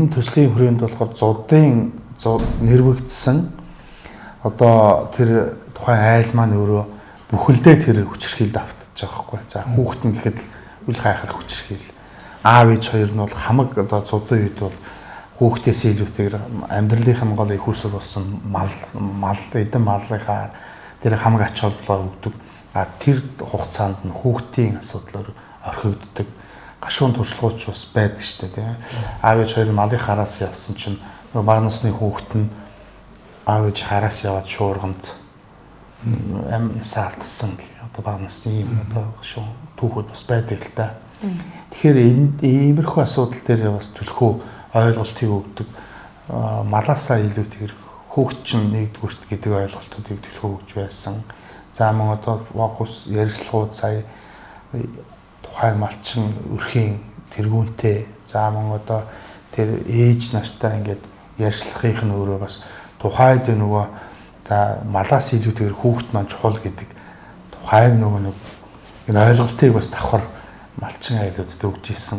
энэ төслийн хүрээнд болохоор зуудын нэрвэгдсэн одоо тэр тухайн айл маань өөрөө бүхэлдээ тэр хүчирхийлд автаж байгаа байхгүй. За хүүхэд нь гэхэд л үл хайхаар хүчирхийл. Аав ээж хоёр нь бол хамаг одоо зуудын үед бол хүүхдээс илүүтэйгээр амьдралынх нь гол их усур болсон мал эдэн малынхаа тэр хамаг ач холбогдол өгдөг. Тэр хугацаанд нь хүүхдийн асуудлаар орхигддог. Гашуун туршлагууч бас байдаг шүү дээ. Аав ээж хоёр малын хараас явсан чинь бага насны хүүхэд нь аав ээж хараас яваад шуурганд амнасаа алдсан гэх одоо бага насны юм одоо гашуун түүхүүд бас байдаг л та. Тэгэхээр иймэрхүү асуудал дээр бас төлхөө ойлголтыг өгдөг. Малаасаа илүүтэйгээр хүүхд чинь нэгдүгürt гэдэг ойлголтуудыг төлхөө өгж байсан. За мөн одоо фокус ярилцлагууд сая тухайн малчин өрхийн тэргүүнтэй за мөн одоо тэр ээж нартай ингээд ярьцлахынх нь өөрөө бас тухайд нөгөө за малаас илүүтэйгээр хүүхд маань чухал гэдэг тухайн нөгөө нэг энэ ойлголтыг бас давхар малчин айлуудад өгж ийсэн